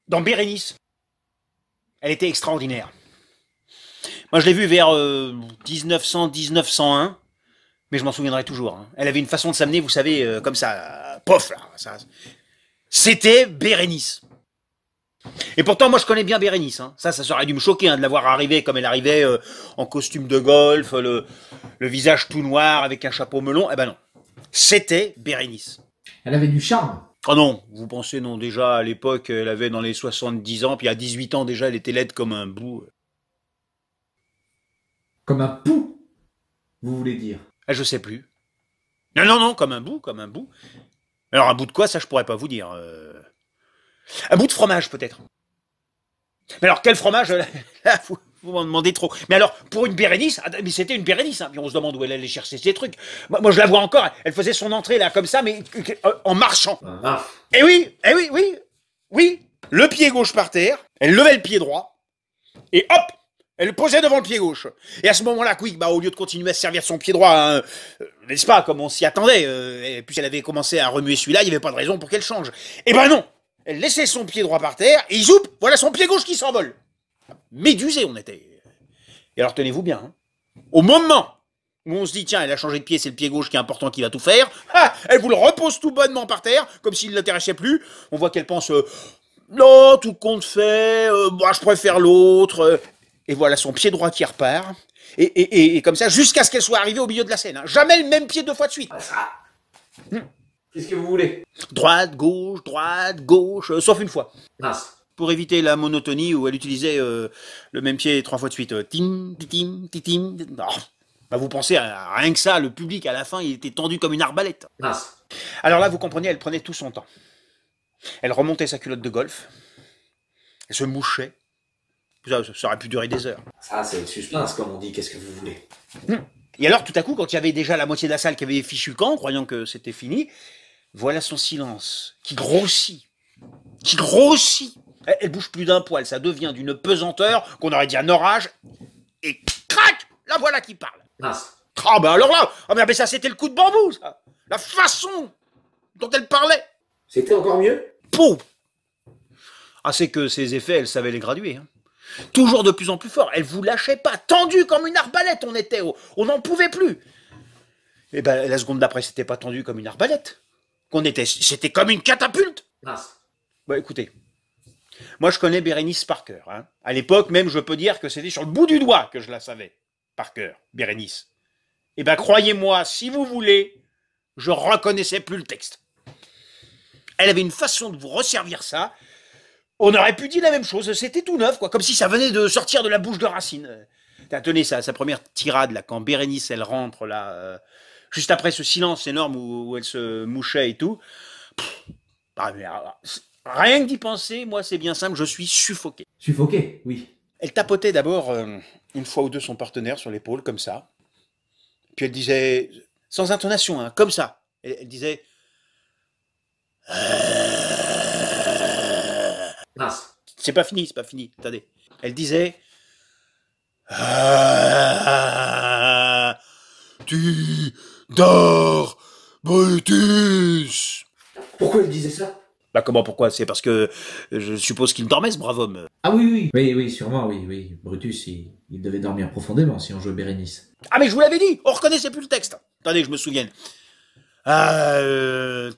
dans Bérénice. Elle était extraordinaire. Moi, je l'ai vue vers 1900-1901, mais je m'en souviendrai toujours. Hein. Elle avait une façon de s'amener, vous savez, comme ça, pof, là. C'était Bérénice. Et pourtant, moi, je connais bien Bérénice. Hein. Ça aurait dû me choquer hein, de la voir arriver comme elle arrivait, en costume de golf, le visage tout noir, avec un chapeau melon. Eh ben non, c'était Bérénice. Elle avait du charme. Oh non, vous pensez non, déjà à l'époque, elle avait dans les 70 ans, puis à 18 ans déjà, elle était laide comme un bout. Comme un pou, vous voulez dire? Ah, je sais plus. Non, non, non, comme un bout, comme un bout. Alors un bout de quoi, ça je pourrais pas vous dire. Un bout de fromage peut-être. Mais alors quel fromage là, vous m'en demandez trop. Mais alors pour une Bérénice, mais c'était une Bérénice, hein, puis on se demande où elle allait chercher ces trucs. Moi je la vois encore, elle faisait son entrée là comme ça, mais en marchant. Ah. Et oui, oui. Le pied gauche par terre, elle levait le pied droit, et hop, elle le posait devant le pied gauche. Et à ce moment-là, Quick, au lieu de continuer à se servir de son pied droit, hein, n'est-ce pas, comme on s'y attendait, et puis elle avait commencé à remuer celui-là, il n'y avait pas de raison pour qu'elle change. Eh ben non, elle laissait son pied droit par terre, et zoup, voilà son pied gauche qui s'envole. Médusé on était. Et alors tenez-vous bien, hein, au moment où on se dit, tiens, elle a changé de pied, c'est le pied gauche qui est important, qui va tout faire, elle vous le repose tout bonnement par terre, comme s'il ne l'intéressait plus, on voit qu'elle pense, non, tout compte fait, moi je préfère l'autre, et voilà son pied droit qui repart, et comme ça, jusqu'à ce qu'elle soit arrivée au milieu de la scène. Hein. Jamais le même pied 2 fois de suite. Qu'est-ce que vous voulez? Droite, gauche, sauf une fois. Mince. Pour éviter la monotonie où elle utilisait le même pied 3 fois de suite. Tim, titim, titim. Vous pensez à rien que ça, le public à la fin, il était tendu comme une arbalète. Mince. Alors là, vous comprenez, elle prenait tout son temps. Elle remontait sa culotte de golf, elle se mouchait. Ça aurait pu durer des heures. Ça, c'est le suspense, comme on dit. Qu'est-ce que vous voulez? Et alors, tout à coup, quand il y avait déjà la moitié de la salle qui avait fichu camp, croyant que c'était fini, voilà son silence, qui grossit. Elle bouge plus d'un poil, ça devient d'une pesanteur qu'on aurait dit un orage, et crac, la voilà qui parle. Mince. Ah alors là, mais ça c'était le coup de bambou, ça. La façon dont elle parlait. C'était encore mieux? Pouf. Ah, c'est que ses effets, elle savait les graduer. Hein. Toujours de plus en plus fort. Elle vous lâchait pas, tendue comme une arbalète. On n'en pouvait plus. Et ben la seconde d'après, c'était pas tendu comme une arbalète. C'était comme une catapulte. Mince. Écoutez, moi je connais Bérénice par cœur. Hein. À l'époque, même, je peux dire que c'était sur le bout du doigt que je la savais par cœur, Bérénice. Et ben croyez-moi, si vous voulez, je reconnaissais plus le texte. Elle avait une façon de vous resservir ça. On aurait pu dire la même chose, c'était tout neuf, quoi, comme si ça venait de sortir de la bouche de Racine. Tenez, sa première tirade, là, quand Bérénice, elle rentre, là, juste après ce silence énorme où elle se mouchait et tout. Rien que d'y penser, moi, c'est bien simple, je suis suffoqué. Suffoqué, oui. Elle tapotait d'abord une fois ou deux son partenaire sur l'épaule, comme ça. Puis elle disait, sans intonation, hein, comme ça, elle disait... Mince. C'est pas fini, attendez. Elle disait... tu dors, Brutus. Pourquoi il disait ça? Comment, pourquoi? C'est parce que je suppose qu'il dormait, ce brave homme. Ah oui, sûrement, oui. Brutus, il devait dormir profondément si on jouait Bérénice. Ah, mais je vous l'avais dit, on reconnaissait plus le texte. Attendez que je me souvienne.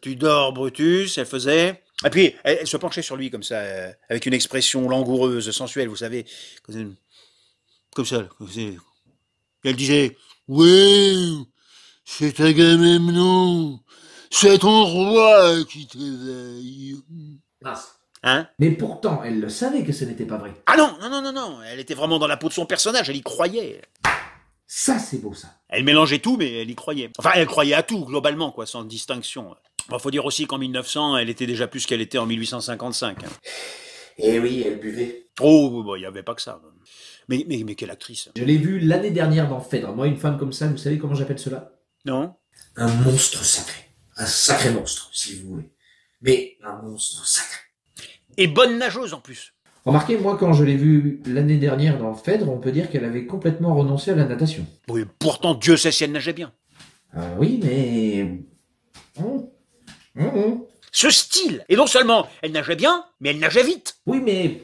Tu dors, Brutus, elle faisait... Et puis, elle se penchait sur lui comme ça, avec une expression langoureuse, sensuelle, vous savez, comme ça. Et elle disait, oui, c'est Agamemnon, c'est ton roi qui t'éveille. Mince. Hein? Mais pourtant, elle le savait que ce n'était pas vrai. Ah non, elle était vraiment dans la peau de son personnage, elle y croyait. Ça, c'est beau, ça. Elle mélangeait tout, mais elle y croyait. Enfin, elle croyait à tout, globalement, quoi, sans distinction. Faut dire aussi qu'en 1900, elle était déjà plus qu'elle était en 1855. Hein. Eh oui, elle buvait. Oh, il n'y avait pas que ça. Mais quelle actrice. Je l'ai vue l'année dernière dans Phèdre. Moi, une femme comme ça, vous savez comment j'appelle cela? Non? Un monstre sacré. Un sacré monstre, si vous voulez. Mais un monstre sacré. Et bonne nageuse, en plus. Remarquez, moi, quand je l'ai vue l'année dernière dans Phèdre, on peut dire qu'elle avait complètement renoncé à la natation. Oui, pourtant, Dieu sait si elle nageait bien. Oui, mais... Ce style. Et non seulement elle nageait bien, mais elle nageait vite. Oui, mais...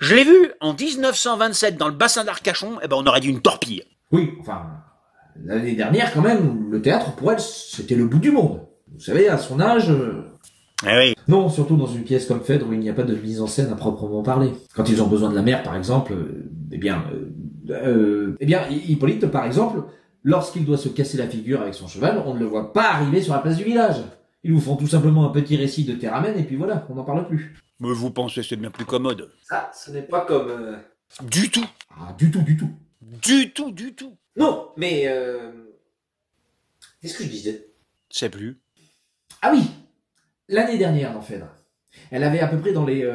Je l'ai vu en 1927 dans le bassin d'Arcachon, eh ben on aurait dit une torpille. Oui, enfin... L'année dernière, quand même, le théâtre, pour elle, c'était le bout du monde. Vous savez, à son âge... Eh oui. Non, surtout dans une pièce comme Phèdre où il n'y a pas de mise en scène à proprement parler. Quand ils ont besoin de la mer, par exemple, Hippolyte, par exemple, lorsqu'il doit se casser la figure avec son cheval, on ne le voit pas arriver sur la place du village. Ils vous font tout simplement un petit récit de Théramène et puis voilà, on n'en parle plus. Mais vous pensez que c'est bien plus commode? Ça, ce n'est pas comme... Du tout. Ah, du tout, du tout. Du tout, du tout. Non, mais... Qu'est-ce que je disais? Je sais plus. Ah oui, l'année dernière dans Phèdre. Elle avait à peu près dans les...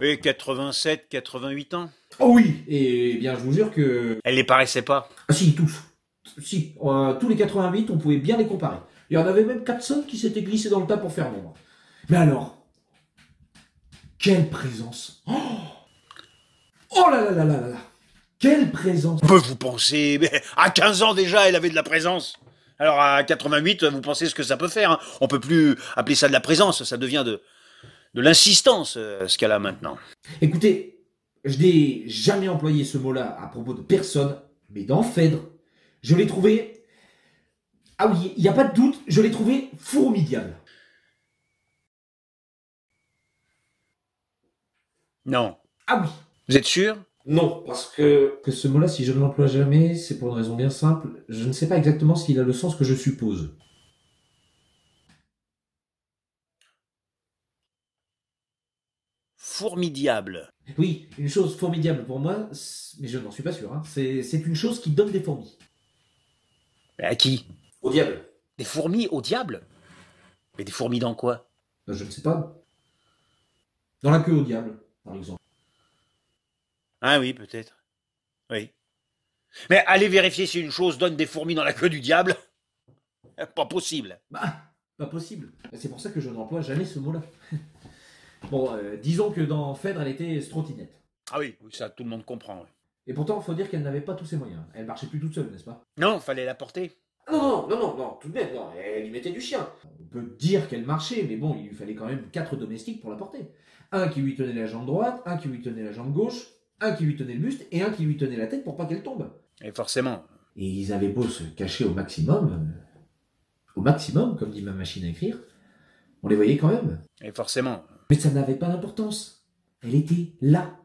Et 87, 88 ans. Oh oui, et bien je vous jure que... Elle les paraissait pas. Ah si, tous. Si, tous les 88, on pouvait bien les comparer. Il y en avait même 4 qui s'étaient glissés dans le tas pour faire l'ombre. Mais alors, quelle présence! Oh là là là là là là! Quelle présence! Vous pensez, mais à 15 ans déjà, elle avait de la présence. Alors à 88, vous pensez ce que ça peut faire, hein. On peut plus appeler ça de la présence, ça devient de l'insistance, ce qu'elle a maintenant. Écoutez, je n'ai jamais employé ce mot-là à propos de personne, mais dans Phèdre, je l'ai trouvé... Ah oui, il n'y a pas de doute, je l'ai trouvé formidable. Non. Ah oui. Vous êtes sûr? Non, parce que ce mot-là, si je ne l'emploie jamais, c'est pour une raison bien simple. Je ne sais pas exactement s'il a le sens que je suppose. Formidable. Oui, une chose formidable pour moi, mais je n'en suis pas sûr, hein, c'est une chose qui donne des fourmis. À qui? Au diable. Des fourmis au diable? Mais des fourmis dans quoi? Je ne sais pas. Dans la queue au diable, par exemple. Ah oui, peut-être. Oui. Mais allez vérifier si une chose donne des fourmis dans la queue du diable. Pas possible. Bah, pas possible. C'est pour ça que je n'emploie jamais ce mot-là. Bon, disons que dans Phèdre, elle était trottinette. Ah oui, ça tout le monde comprend. Oui. Et pourtant, il faut dire qu'elle n'avait pas tous ses moyens. Elle marchait plus toute seule, n'est-ce pas? Non, fallait la porter. Non, tout de même, non, elle y mettait du chien. On peut dire qu'elle marchait, mais bon, il lui fallait quand même 4 domestiques pour la porter. Un qui lui tenait la jambe droite, un qui lui tenait la jambe gauche, un qui lui tenait le buste, et un qui lui tenait la tête pour pas qu'elle tombe. Et forcément. Et ils avaient beau se cacher au maximum, comme dit ma machine à écrire, on les voyait quand même. Et forcément. Mais ça n'avait pas d'importance. Elle était là.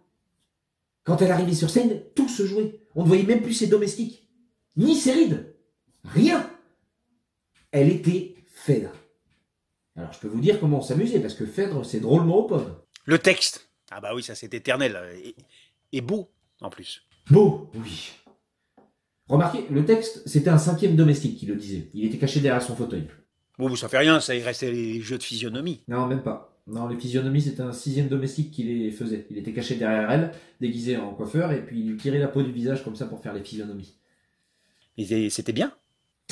Quand elle arrivait sur scène, tout se jouait. On ne voyait même plus ses domestiques. Ni ses rides. Rien. Elle était Phèdre. Alors je peux vous dire comment on s'amusait, parce que Phèdre, c'est drôlement aux pommes. Le texte. Ah bah oui, ça c'est éternel. Et beau, en plus. Beau, oui. Remarquez, le texte, c'était un 5e domestique qui le disait. Il était caché derrière son fauteuil. Bon, ça fait rien, ça, il restait les jeux de physionomie. Non, même pas. Non, les physionomies, c'était un 6e domestique qui les faisait. Il était caché derrière elle, déguisé en coiffeur, et puis il lui tirait la peau du visage comme ça pour faire les physionomies. Et c'était bien.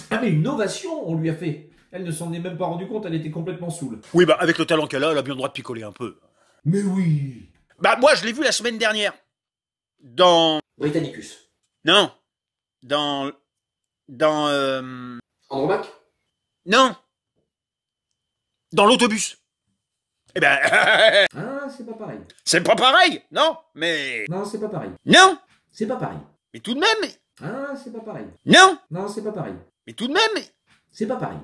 Ah mais une ovation, on lui a fait. Elle ne s'en est même pas rendue compte, elle était complètement saoule. Oui, bah avec le talent qu'elle a, elle a bien le droit de picoler un peu. Mais oui. Bah moi, je l'ai vu la semaine dernière. Dans... Britannicus. Non. Dans... Andromaque. Non. Dans l'autobus. Eh ben... Ah, c'est pas pareil. c'est pas pareil, non? Mais... Non, c'est pas pareil. Non. C'est pas pareil. Mais tout de même... Ah, c'est pas pareil. Non. Non, c'est pas pareil. Mais tout de même... C'est pas pareil.